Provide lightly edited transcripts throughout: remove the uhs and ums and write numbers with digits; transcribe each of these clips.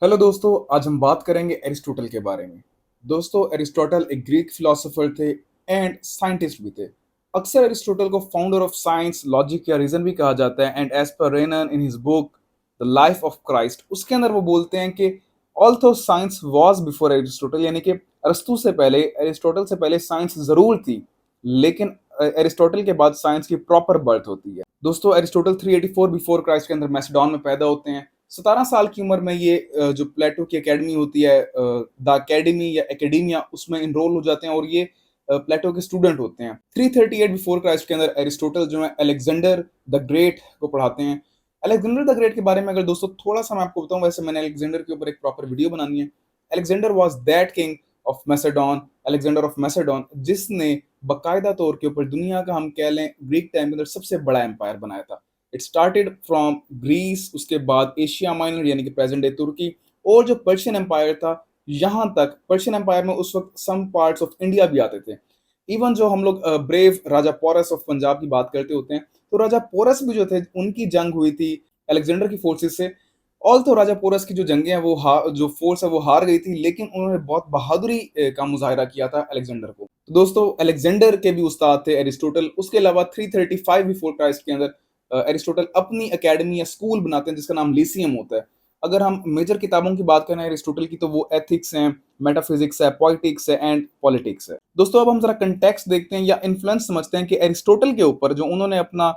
Hello दोस्तों, आज हम बात करेंगे एरिस्टोटल के बारे में। दोस्तों, एरिस्टोटल एक ग्रीक फिलोसोफर थे एंड साइंटिस्ट भी थे। अक्सर एरिस्टोटल को फाउंडर ऑफ साइंस, लॉजिक या रीजन भी कहा जाता है। एंड एज पर Renan in his book the life of Christ, उसके अंदर वो बोलते हैं कि although science was before Aristotle, यानी कि अरस्तू से पहले, एरिस्टोटल से पहले साइंस जरूर थी, लेकिन एरिस्टोटल के बाद साइंस की प्रॉपर बर्थ होती है। दोस्तों, एरिस्टोटल 384 बिफोर क्राइस्ट के अंदर मैसेडॉन में पैदा होते हैं। 17 साल की उम्र में ये जो प्लेटो की एकेडमी होती है, द एकेडमी या एकेडेमिया, उसमें इनरोल हो जाते हैं और ये प्लेटो के स्टूडेंट होते हैं। 338 बिफोर क्राइस्ट के अंदर एरिस्टोटल जो है अलेक्जेंडर द ग्रेट को पढ़ाते हैं। अलेक्जेंडर द ग्रेट के बारे में अगर दोस्तों थोड़ा सा मैं आपको बताऊं, वैसे मैंने अलेक्जेंडर के ऊपर एक प्रॉपर वीडियो बनानी है। Alexander was that king of Macedon, Alexander of Macedon, जिसने बाकायदा तौर के ऊपर दुनिया का, हम कह लें, ग्रीक टाइम के अंदर सबसे बड़ा एम्पायर बनाया था। इट स्टार्टेड फ्रॉम ग्रीस, उसके बाद एशिया माइनर यानी कि प्रेजेंट डे तुर्की, और जो पर्शियन एम्पायर था, यहाँ तक पर्शियन एम्पायर में उस वक्त सम पार्ट्स ऑफ इंडिया भी आते थे। इवन जो हम लोग ब्रेव राजा पोरस ऑफ पंजाब की बात करते होते हैं, तो राजा पोरस भी जो थे, उनकी जंग हुई थी अलेक्जेंडर की फोर्सेस से। ऑल तो राजा पोरस की जो जंगें हैं, जो फोर्स है वो हार गई थी, लेकिन उन्होंने बहुत बहादुरी का मुजाहरा किया था अलेक्जेंडर को। तो दोस्तों, अलेक्जेंडर के भी उस्ताद थे एरिस्टोटल। उसके अलावा 335 बिफोर क्राइस्ट के अंदर एरिस्टोटल अपनी एकेडमी या स्कूल बनाते हैं जिसका नाम लीसियम होता है। अगर हम मेजर किताबों की बात करें एरिस्टोटल की, तो वो एथिक्स हैं, मेटाफिजिक्स है, पॉलिटिक्स है एंड पॉलिटिक्स है। दोस्तों, अब हम जरा कंटेक्स्ट देखते हैं या इन्फ्लुएंस समझते हैं कि एरिस्टोटल के ऊपर जो उन्होंने अपना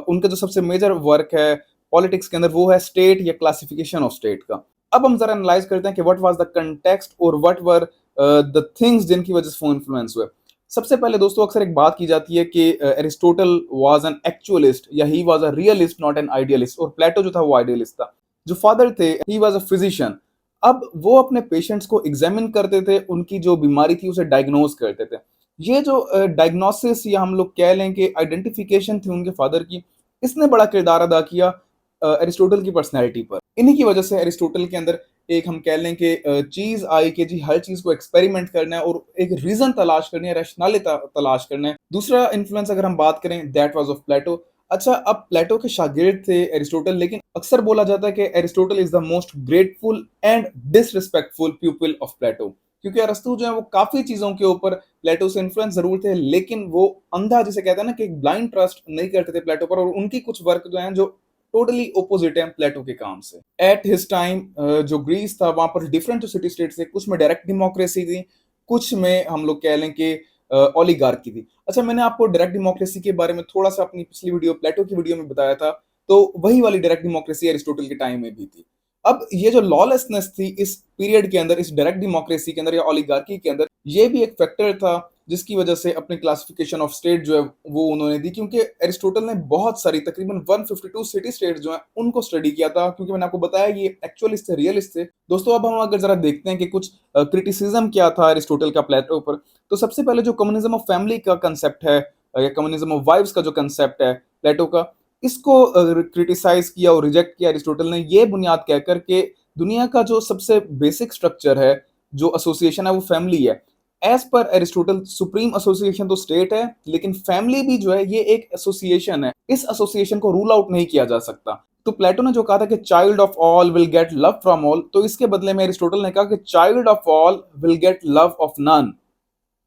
उनका जो सबसे मेजर वर्क है पॉलिटिक्स के अंदर, वो है स्टेट या क्लासिफिकेशन ऑफ स्टेट का। अब हम जरा एनालाइज करते हैं कि व्हाट वाज द कंटेक्स्ट और व्हाट वर द थिंग्स जिनकी वजह से वो इन्फ्लुएंस हुए। सबसे पहले दोस्तों, अक्सर एक बात की जाती है कि एरिस्टोटल वाज एन एक्चुअलिस्ट या he was a realist, not an idealist, और प्लेटो जो था वो आइडियलिस्ट था। जो फादर थे, ही वाज अ फिजिशियन। अब वो अपने पेशेंट्स को एग्जामिन करते थे, उनकी जो बीमारी थी उसे डायग्नोज करते थे। ये जो डायग्नोसिस या हम लोग कह लें कि आइडेंटिफिकेशन थी उनके फादर की, इसने बड़ा किरदार अदा किया एरिस्टोटल की पर्सनैलिटी पर। इन्हीं की वजह से एरिस्टोटल के अंदर एक, हम कह लें कि चीज आई कि जी हर चीज को एक्सपेरिमेंट करना है और एक रीजन तलाश करनी है, रैशनैलिटी तलाश करना है। दूसरा इन्फ्लुएंस अगर हम बात करें, दैट वाज ऑफ प्लेटो। अच्छा, अब प्लेटो के शागिर्द थे एरिस्टोटल, लेकिन अक्सर बोला जाता है कि Aristotle is the most grateful and disrespectful pupil of Plato, क्योंकि अरस्तु जो है वो काफी चीजों के ऊपर प्लेटो से इन्फ्लुएंस जरूर थे, लेकिन वो अंधा, जिसे कहते हैं ना, कि ब्लाइंड ट्रस्ट नहीं करते थे प्लेटो पर, और उनकी कुछ वर्क जो है जो टोटली ओपोजिट है प्लेटो के काम से। एट हिज टाइम जो ग्रीस था, वहां पर डिफरेंट जो सिटी स्टेट थे, कुछ में डायरेक्ट डेमोक्रेसी थी, कुछ में हम लोग कह लें कि ओलिगार्की थी। अच्छा, मैंने आपको डायरेक्ट डेमोक्रेसी के बारे में थोड़ा सा अपनी पिछली वीडियो, प्लेटो की वीडियो में बताया था, तो वही वाली डायरेक्ट डेमोक्रेसी एरिस्टोटल के टाइम में भी थी। अब ये जो लॉलेसनेस थी इस पीरियड के अंदर, इस डायरेक्ट डेमोक्रेसी के अंदर या ओलिगार्की के अंदर, ये भी एक फैक्टर था जिसकी वजह से अपनी क्लासिफिकेशन ऑफ स्टेट जो है वो उन्होंने दी, क्योंकि एरिस्टोटल ने बहुत सारी, तकरीबन 152 सिटी स्टेट जो है उनको स्टडी किया था, क्योंकि मैंने आपको बताया ये एक्चुअलिस्ट थे, रियलिस्ट थे। दोस्तों, अब हम अगर जरा देखते हैं कि कुछ क्रिटिसिज्म क्या था एरिस्टोटल का प्लेटो पर, तो सबसे पहले जो कम्युनिज्म ऑफ फैमिली का कंसेप्ट है या कम्युनिज्म ऑफ वाइव्स का जो कंसेप्ट है प्लेटो का, इसको क्रिटिसाइज किया और रिजेक्ट किया एरिस्टोटल ने, ये बुनियाद कहकर के दुनिया का जो सबसे बेसिक स्ट्रक्चर है, जो एसोसिएशन है, वो फैमिली है। As per Aristotle, supreme association तो स्टेट है, लेकिन फैमिली भी जो है ये एक एसोसिएशन है, इस एसोसिएशन को रूल आउट नहीं किया जा सकता। तो प्लेटो ने जो कहा था कि child of all will get love from all, तो इसके बदले में एरिस्टोटल ने कहा कि child of all will get love of none,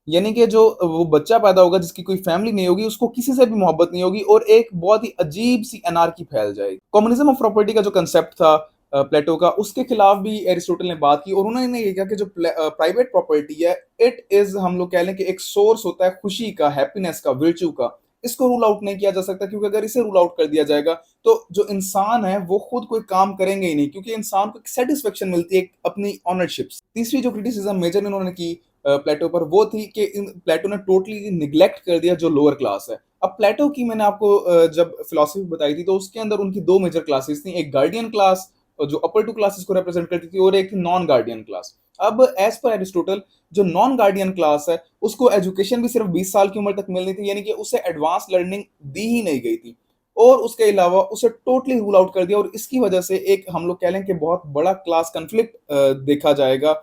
यानी कि जो वो बच्चा पैदा होगा जिसकी कोई फैमिली नहीं होगी, उसको किसी से भी मोहब्बत नहीं होगी और एक बहुत ही अजीब सी अनार्की फैल जाएगी। कम्युनिज्म ऑफ प्रॉपर्टी का जो कंसेप्ट था प्लेटो का, उसके खिलाफ भी एरिस्टोटल ने बात की और उन्होंने ये कहा कि जो प्राइवेट प्रॉपर्टी है, इट इज, हम लोग कह लें कि एक सोर्स होता है खुशी का, हैप्पीनेस का, विर्च्यू का। इसको रूल आउट नहीं किया जा सकता, क्योंकि अगर इसे रूल आउट कर दिया जाएगा तो जो इंसान है वो खुद कोई काम करेंगे ही नहीं, क्योंकि इंसान को सेटिस्फेक्शन मिलती है अपनी ऑनरशिप से। तीसरी जो क्रिटिसिज्म मेजर इन्होंने की प्लेटो पर, वो थी कि प्लेटो ने टोटली निग्लेक्ट कर दिया जो लोअर क्लास है। अब प्लेटो की मैंने आपको जब फिलोसफी बताई थी, तो उसके अंदर उनकी दो मेजर क्लासेस थी, एक गार्डियन क्लास जो अपर टू क्लासेस को रिप्रेजेंट करती थी, और एक थी नॉन गार्डियन क्लास। अब एज पर एरिस्टोटल, जो नॉन गार्डियन क्लास है उसको एजुकेशन भी सिर्फ 20 साल की उम्र तक मिलनी थी, यानी कि उसे एडवांस लर्निंग दी ही नहीं गई थी, और उसके अलावा उसे टोटली रूल आउट कर दिया, और इसकी वजह से एक, हम लोग कह लें कि बहुत बड़ा क्लास कंफ्लिक्ट देखा जाएगा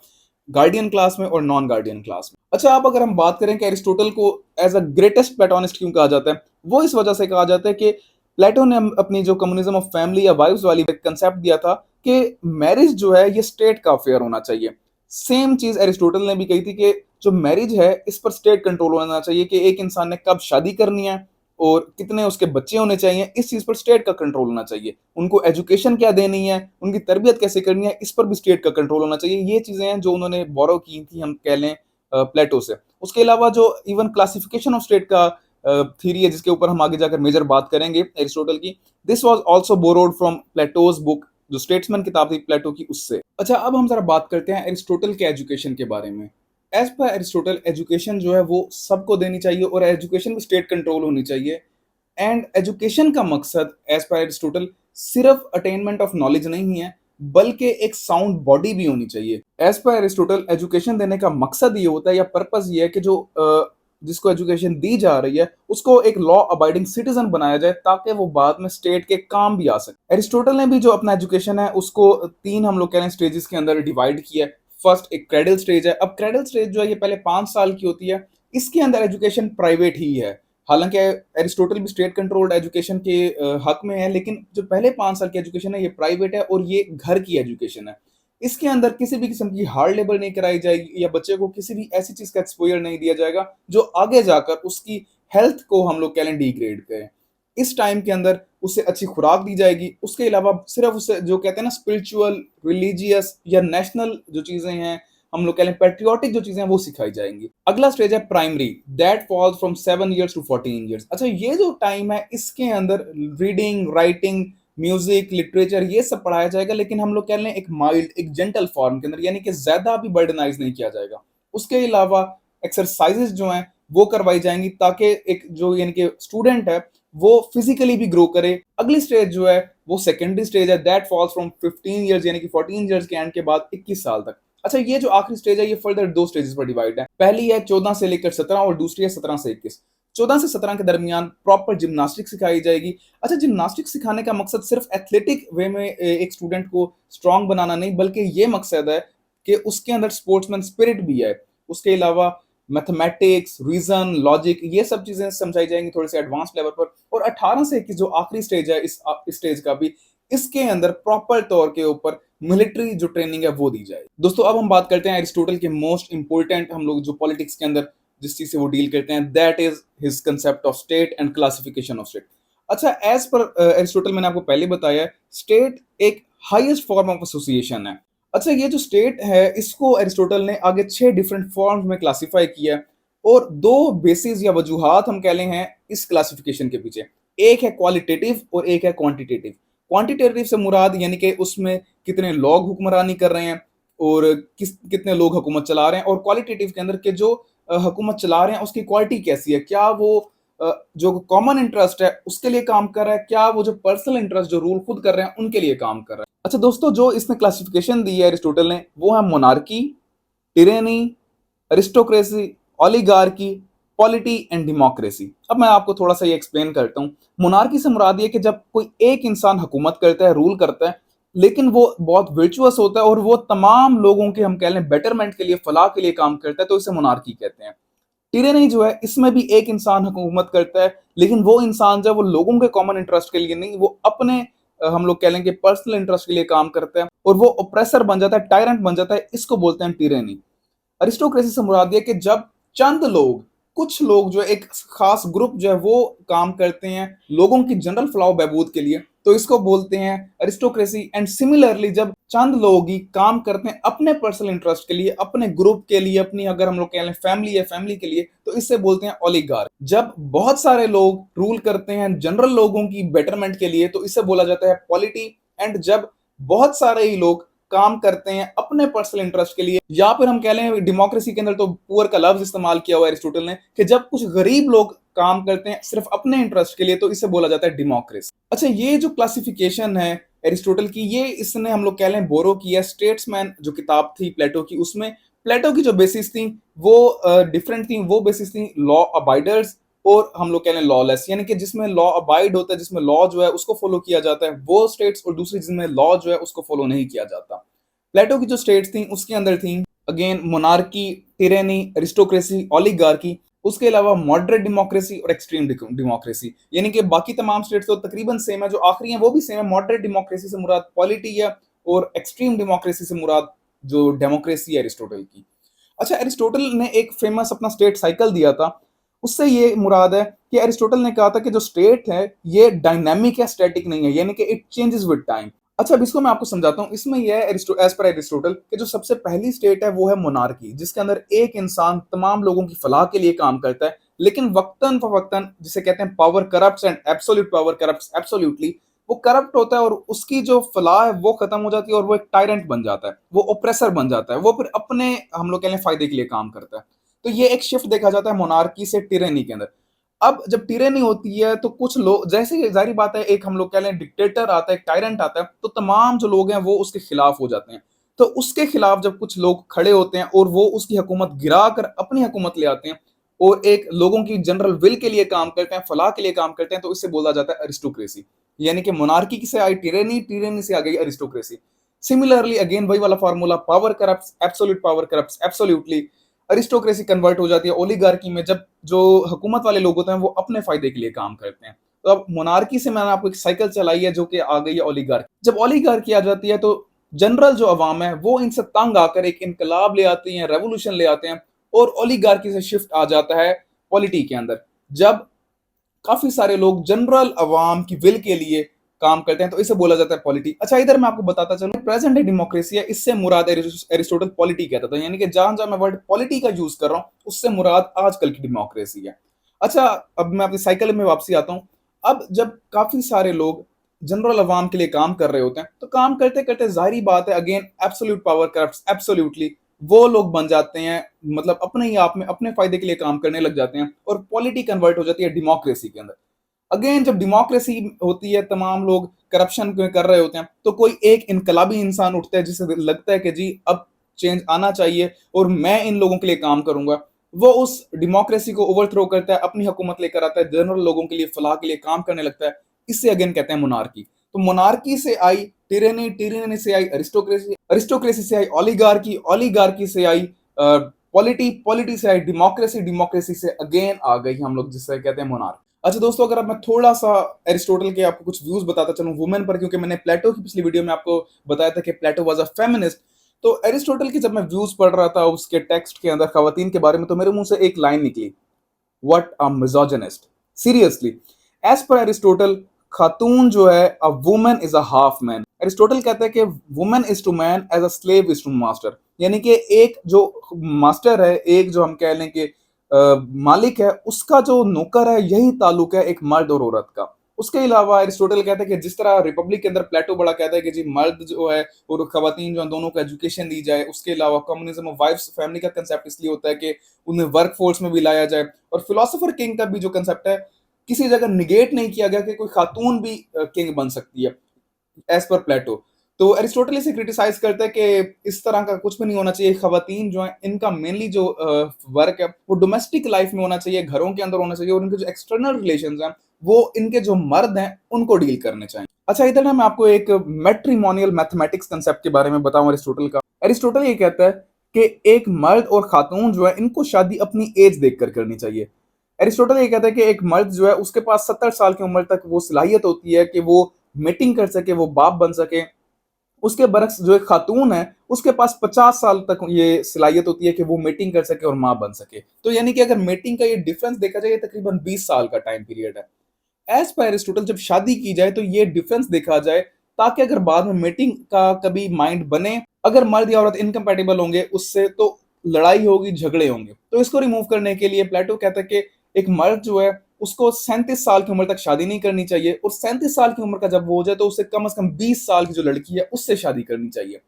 गार्डियन क्लास में और नॉन गार्डियन क्लास में। अच्छा, अब अगर हम बात करें कि एरिस्टोटल को एज अ ग्रेटेस्ट प्लेटोनिस्ट क्यों कहा जाता है, वो इस वजह से कहा जाता है कि प्लेटो ने अपनी जो कम्युनिज्म ऑफ फैमिली या वाइव्स वाली कंसेप्ट दिया था कि मैरिज जो है ये स्टेट का अफेयर होना चाहिए। सेम चीज एरिस्टोटल ने भी कही थी कि जो मैरिज है इस पर स्टेट कंट्रोल होना चाहिए कि एक इंसान ने कब शादी करनी है और कितने उसके बच्चे होने चाहिए, इस चीज पर स्टेट का कंट्रोल होना चाहिए। उनको एजुकेशन क्या देनी है, उनकी तरबियत कैसे करनी है, इस पर भी स्टेट का कंट्रोल होना चाहिए। ये चीजें हैं जो उन्होंने बोरो की थी, हम कह लें प्लेटो से। उसके अलावा जो इवन क्लासिफिकेशन ऑफ स्टेट का थ्योरी है, जिसके ऊपर हम आगे जाकर मेजर बात करेंगे एरिस्टोटल की, this was also borrowed from Plato's book, जो स्टेट्समैन किताब थी प्लेटो की, उससे। अच्छा, अब हम जरा बात करते हैं एरिस्टोटल के एजुकेशन के बारे में। एज पर एरिस्टोटल, एजुकेशन जो है वो सबको देनी चाहिए और एजुकेशन भी स्टेट कंट्रोल होनी चाहिए। एंड एजुकेशन का मकसद एज पर एरिस्टोटल सिर्फ अटेनमेंट ऑफ नॉलेज नहीं है, बल्कि एक साउंड बॉडी भी होनी चाहिए। एज पर एरिस्टोटल, एजुकेशन देने का मकसद ये होता है या पर्पस ये है कि जो जिसको एजुकेशन दी जा रही है उसको एक लॉ अबाइडिंग सिटीजन बनाया जाए, ताकि वो बाद में स्टेट के काम भी आ सके। एरिस्टोटल ने भी जो अपना एजुकेशन है उसको तीन, हम लोग कह रहे हैं, स्टेजेस के अंदर डिवाइड किया है। फर्स्ट एक क्रेडल स्टेज है। अब क्रेडल स्टेज जो है ये पहले 5 साल की होती है। इसके अंदर एजुकेशन प्राइवेट ही है। हालांकि एरिस्टोटल भी स्टेट कंट्रोल्ड एजुकेशन के हक में है, लेकिन जो पहले 5 साल की एजुकेशन है ये प्राइवेट है और ये घर की एजुकेशन है। इसके अंदर किसी भी किस्म की हार्ड लेबर नहीं कराई जाएगी या बच्चे को किसी भी ऐसी चीज का एक्सपोजर नहीं दिया जाएगा जो आगे जाकर उसकी हेल्थ को, हम लोग कह लें, डिग्रेड करे। इस टाइम के अंदर उसे अच्छी खुराक दी जाएगी। उसके अलावा सिर्फ उसे जो कहते हैं ना स्पिरिचुअल, रिलीजियस या नेशनल जो चीजें हैं, हम लोग कह लें पेट्रियोटिक जो चीजें हैं, वो सिखाई जाएंगी। अगला स्टेज है primary, that falls from 7 years to 14 years। अच्छा, ये जो टाइम है इसके अंदर रीडिंग, राइटिंग, म्यूजिक, लिटरेचर, ये सब पढ़ाया जाएगा, लेकिन हम लोग कह लें एक माइल्ड, एक जेंटल फॉर्म के अंदर, यानी कि ज्यादा भी बर्डनाइज नहीं किया जाएगा। उसके अलावा एक्सरसाइजेस जो हैं वो करवाई जाएंगी, ताकि एक जो यानी कि स्टूडेंट है वो फिजिकली भी ग्रो करे। अगली स्टेज जो है वो सेकेंडरी स्टेज है, दैट फॉल्स फ्रॉम 15 years, यानी कि 14 years के एंड के बाद 21 साल तक। अच्छा, ये जो आखिरी स्टेज है ये फर्दर दो स्टेजेस पर डिवाइड है। पहली है 14 से लेकर 17 और दूसरी है 17 से 21। 14 से 17 के दरमियान प्रॉपर जिम्नास्टिक सिखाई जाएगी। अच्छा, जिम्नास्टिक सिखाने का मकसद सिर्फ एथलेटिक वे में एक स्टूडेंट को स्ट्रांग बनाना नहीं, बल्कि ये मकसद है कि उसके अंदर स्पोर्ट्समैन स्पिरिट भी है। उसके अलावा मैथमेटिक्स, रीजन, लॉजिक, ये सब चीजें समझाई जाएंगी थोड़े से एडवांस लेवल पर। और 18 से 21 जो आखिरी स्टेज है इस स्टेज का भी, इसके अंदर प्रॉपर तौर के ऊपर मिलिट्री जो ट्रेनिंग है वो दी जाए। दोस्तों, अब हम बात करते हैं एरिस्टोटल के मोस्ट इंपोर्टेंट, हम लोग जो पॉलिटिक्स के अंदर जिस चीज से वो डील करते हैं, that is his concept of state and classification of state. अच्छा, एज पर एरिस्टोटल, मैंने आपको पहले बताया, स्टेट एक हाईएस्ट फॉर्म ऑफ एसोसिएशन है। अच्छा, ये जो स्टेट है इसको एरिस्टोटल ने आगे 6 डिफरेंट फॉर्म्स में क्लासिफाई किया, और दो बेसिस या वजूहात हम कह लें हैं इस क्लासिफिकेशन के पीछे। एक है क्वालिटेटिव और एक है क्वांटिटेटिव। क्वांटिटेटिव से मुराद यानी कि उसमें कितने लोग हुक्मरानी कर रहे हैं और कितने लोग हुकूमत चला रहे हैं, और क्वालिटेटिव के अंदर के जो हुकूमत चला रहे हैं उसकी क्वालिटी कैसी है, क्या वो जो कॉमन इंटरेस्ट है उसके लिए काम कर रहा है, क्या वो जो पर्सनल इंटरेस्ट जो रूल खुद कर रहे हैं उनके लिए काम कर रहा है। अच्छा दोस्तों, जो इसने क्लासिफिकेशन दी है एरिस्टोटल ने, वो है monarchy, tyranny, aristocracy, oligarchy, polity and democracy. अब मैं आपको थोड़ा सा ये एक्सप्लेन करता हूँ। मोनार्की से मुराद ये कि जब कोई एक इंसान हुकूमत करता है, रूल करता है, लेकिन वो बहुत वर्चुअस होता है और वो तमाम लोगों के, हम कह लें, बेटरमेंट के लिए, फलाह के लिए काम करता है, तो इसे मोनार्की कहते हैं। टिरेनी जो है इसमें भी एक इंसान हुकूमत करता है, लेकिन वो इंसान जो है वो लोगों के कॉमन इंटरेस्ट के लिए नहीं, वो अपने हम लोग कह लेंगे पर्सनल इंटरेस्ट के लिए काम करता है और वो ओप्रेसर बन जाता है, टायरेंट बन जाता है, इसको बोलते हैं टिरेनी। अरिस्टोक्रेसी से मुराद है कि जब चंद लोग, कुछ लोग जो एक खास ग्रुप जो है वो काम करते हैं लोगों की जनरल फलाह बहबूद के लिए, तो इसको बोलते हैं अरिस्टोक्रेसी। एंड सिमिलरली जब चंद लोग ही काम करते हैं अपने पर्सनल इंटरेस्ट के लिए, अपने ग्रुप के लिए, अपनी अगर हम लोग कह लें फैमिली है, फैमिली के लिए, तो इससे बोलते हैं ओलिगार्क। जब बहुत सारे लोग रूल करते हैं जनरल लोगों की बेटरमेंट के लिए, तो इसे बोला जाता है पॉलिटी। एंड जब बहुत सारे ही लोग काम करते हैं अपने पर्सनल इंटरेस्ट के लिए, या फिर हम कह लें डेमोक्रेसी के अंदर तो पुअर का लफ्ज इस्तेमाल किया हुआ एरिस्टोटल ने, कि जब कुछ गरीब लोग काम करते हैं सिर्फ अपने इंटरेस्ट के लिए, तो इसे बोला जाता है डेमोक्रेसी। अच्छा, ये जो क्लासिफिकेशन है एरिस्टोटल की, ये इसने हम लोग कह लें बोरो किया स्टेट्समैन जो किताब थी प्लेटो की, उसमें प्लेटो की जो बेसिस थी वो डिफरेंट थी। वो बेसिस थी लॉ अबाइडर्स और हम लोग कह लें लॉलेस, यानी कि जिसमें लॉ अबाइड होता है, जिसमें लॉ जो है उसको फॉलो किया जाता है वो स्टेट्स, और दूसरी जिसमें लॉ जो है उसको फॉलो नहीं किया जाता। प्लेटो की जो स्टेट्स थी उसके अंदर थी again monarchy, tyranny, aristocracy, oligarchy. उसके अलावा मॉडरेट डेमोक्रेसी और एक्सट्रीम डेमोक्रेसी, यानी कि बाकी तमाम स्टेट्स तो तकरीबन सेम है, जो आखिरी है वो भी सेम है। मॉडरेट डेमोक्रेसी से मुराद पॉलिटी है और एक्सट्रीम डेमोक्रेसी से मुराद जो डेमोक्रेसी है एरिस्टोटल की। अच्छा, एरिस्टोटल ने एक फेमस अपना स्टेट साइकिल दिया था। उससे ये मुराद है कि एरिस्टोटल ने कहा था कि जो स्टेट है ये डायनामिक है, स्टैटिक नहीं है, यानी कि इट चेंजेस विद टाइम। अच्छा, अब इसको मैं आपको समझाता हूँ। इसमें यह है एज पर एरिस्टोटल कि जो सबसे पहली स्टेट है वो है मोनार्की, जिसके अंदर एक इंसान तमाम लोगों की फलाह के लिए काम करता है, लेकिन वक्तन फवक्तन जिसे कहते हैं power corrupts and absolute power corrupts absolutely, वो करप्ट होता है और उसकी जो फलाह है वो खत्म हो जाती है और वो एक टायरेंट बन जाता है, वो ओप्रेसर बन जाता है, वो फिर अपने हम लोग कह लें फायदे के लिए काम करता है। तो ये एक शिफ्ट देखा जाता है मोनार्की से टिरेनी के अंदर। अब जब टिरेनी होती है तो कुछ लोग, जैसे जाहिर बात है एक हम लोग कह लें डिक्टेटर आता है, एक टायरेंट आता है, तो तमाम जो लोग हैं वो उसके खिलाफ हो जाते हैं। तो उसके खिलाफ जब कुछ लोग खड़े होते हैं और वो उसकी हुकूमत गिरा कर अपनी हुकूमत ले आते हैं और एक लोगों की जनरल विल के लिए काम करते हैं, फलाह के लिए काम करते हैं, तो इससे बोला जाता है अरिस्टोक्रेसी। यानी कि मोनार्की से आई टिरेनी, टिरेनी से आ गई अरिस्टोक्रेसी। सिमिलरली अगेन वही वाला formula, power corrupts absolute, power corrupts absolutely, aristocracy convert हो जाती है ओलिगार्की में जब जो हुकूमत वाले लोग होते हैं वो अपने फायदे के लिए काम करते हैं। तो अब मोनार्की से मैंने आपको एक साइकिल चलाई है जो कि आ गई है ओलिगार्की। जब ओलिगार्की आ जाती है तो जनरल जो अवाम है वो इनसे तंग आकर एक इनकलाब ले आती है, रेवोल्यूशन ले आते हैं और ओलिगार्की से शिफ्ट आ जाता है पॉलिटी के अंदर। जब काफी सारे लोग जनरल अवाम की विल के लिए काम करते हैं तो इसे बोला जाता है पॉलिटी। अच्छा, इधर मैं आपको बताता चलूं, प्रेजेंट डे डेमोक्रेसी है, इससे मुराद एरिस्टोटल पॉलिटी कहता था, यानी कि जहां जहां मैं वर्ड पॉलिटी का यूज कर रहा हूं उससे मुराद आजकल की डेमोक्रेसी है। अच्छा, अब मैं अपनी साइकिल में वापसी आता हूं। अब जब काफी सारे लोग जनरल अवाम के लिए काम कर रहे होते हैं तो काम करते करते जाहिर बात है again absolute power corrupts absolutely, वो लोग बन जाते हैं, मतलब अपने ही आप में अपने फायदे के लिए काम करने लग जाते हैं और पॉलिटी कन्वर्ट हो जाती है डेमोक्रेसी के अंदर। अगेन जब डेमोक्रेसी होती है, तमाम लोग करप्शन कर रहे होते हैं, तो कोई एक इनकलाबी इंसान उठता है जिसे लगता है कि जी अब चेंज आना चाहिए और मैं इन लोगों के लिए काम करूंगा। वो उस डेमोक्रेसी को ओवरथ्रो करता है, अपनी हुकूमत लेकर आता है, जनरल लोगों के लिए फलाह के लिए काम करने लगता है। इससे अगेन कहते हैं मोनार्की। तो मोनार्की से आई टिरेनी, टिरेनी से आई अरिस्टोक्रेसी, अरिस्टोक्रेसी से आई ओलिगार्की, ओलिगार्की से आई पॉलिटी, पॉलिटी से आई डेमोक्रेसी, डेमोक्रेसी से अगेन आ गई हम लोग जिसे कहते हैं मोनार्की। अच्छा दोस्तों, अगर अब मैं थोड़ा सा एरिस्टोटल के आपको कुछ व्यूज बताता चलूं वुमेन पर, क्योंकि मैंने प्लेटो की पिछली वीडियो में आपको बताया था कि प्लेटो वाज अ फेमिनिस्ट। तो एरिस्टोटल की जब मैं व्यूज पढ़ रहा था उसके टेक्स्ट के अंदर खवातीन के बारे में, तो मेरे मुंह से एक लाइन निकली, what a misogynist. Seriously, as per Aristotle, खातून जो है a woman is a half man. Aristotle कहता है कि woman is to man as a slave is to master, यानी कि एक जो मास्टर है, एक जो हम कह लें कि मालिक है, उसका जो नौकर है यही ताल्लुक है एक मर्द और औरत का। उसके अलावा एरिस्टोटल कहता है कि जिस तरह रिपब्लिक के अंदर प्लेटो बड़ा कहता है कि जी मर्द जो है और खवातीन जो है दोनों को एजुकेशन दी जाए। उसके अलावा कम्युनिज्म ऑफ वाइफ्स फैमिली का कंसेप्ट इसलिए होता है कि उन्हें वर्क फोर्स में भी लाया जाए। और फिलोसोफर किंग का भी जो कंसेप्ट है, किसी जगह निगेट नहीं किया गया कि कोई खातून भी किंग बन सकती है एज पर प्लेटो। तो एरिस्टोटल इसे क्रिटिसाइज करता है कि इस तरह का कुछ भी नहीं होना चाहिए। खवातीन जो है इनका मेनली जो वर्क है वो डोमेस्टिक लाइफ में होना चाहिए, घरों के अंदर होना चाहिए, और इनके जो एक्सटर्नल रिलेशंस हैं वो इनके जो मर्द हैं उनको डील करने चाहिए। अच्छा, इधर ना मैं आपको एक मैट्रिमोनियल मैथमेटिक्स कंसेप्ट के बारे में बताऊं एरिस्टोटल का। एरिस्टोटल ये कहता है कि एक मर्द और खातून जो है इनको शादी अपनी एज देखकर करनी चाहिए। एरिस्टोटल ये कहता है कि एक मर्द जो है उसके पास 70 साल की उम्र तक वो सलाहियत होती है कि वो मीटिंग कर सके, वो बाप बन सके। उसके बरक्स जो एक खातून है उसके पास 50 साल तक ये सलाहियत होती है कि वो मीटिंग कर सके और माँ बन सके। तो यानी कि अगर मीटिंग का ये डिफरेंस देखा जाए, तकरीबन 20 साल का टाइम पीरियड है। एज पर एरिस्टोटल जब शादी की जाए तो ये डिफरेंस देखा जाए, ताकि अगर बाद में मीटिंग का कभी माइंड बने, अगर मर्द या औरत इनकम्पैटिबल होंगे उससे तो लड़ाई होगी, झगड़े होंगे। तो इसको रिमूव करने के लिए प्लेटो कहता है कि एक मर्द जो है उसको 37 साल की उम्र तक शादी नहीं करनी चाहिए, और 37 साल की उम्र का जब वो हो जाए तो उसे कम से कम 20 साल की जो लड़की है उससे शादी करनी चाहिए।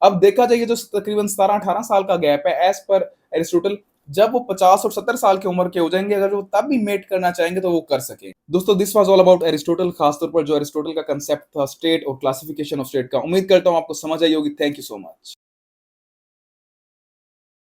अब देखा जाए जो तकरीबन 17-18 साल का गैप है एज पर एरिस्टोटल, जब वो 50 और 70 साल की उम्र के हो जाएंगे, अगर वो तब भी मेट करना चाहेंगे तो वो कर सके। दोस्तों, this was all about Aristotle, खासतौर पर जो एरिस्टोटल का कंसेप्ट था स्टेट और क्लासिफिकेशन ऑफ स्टेट का। उम्मीद करता हूं आपको समझ आई होगी। Thank you so much.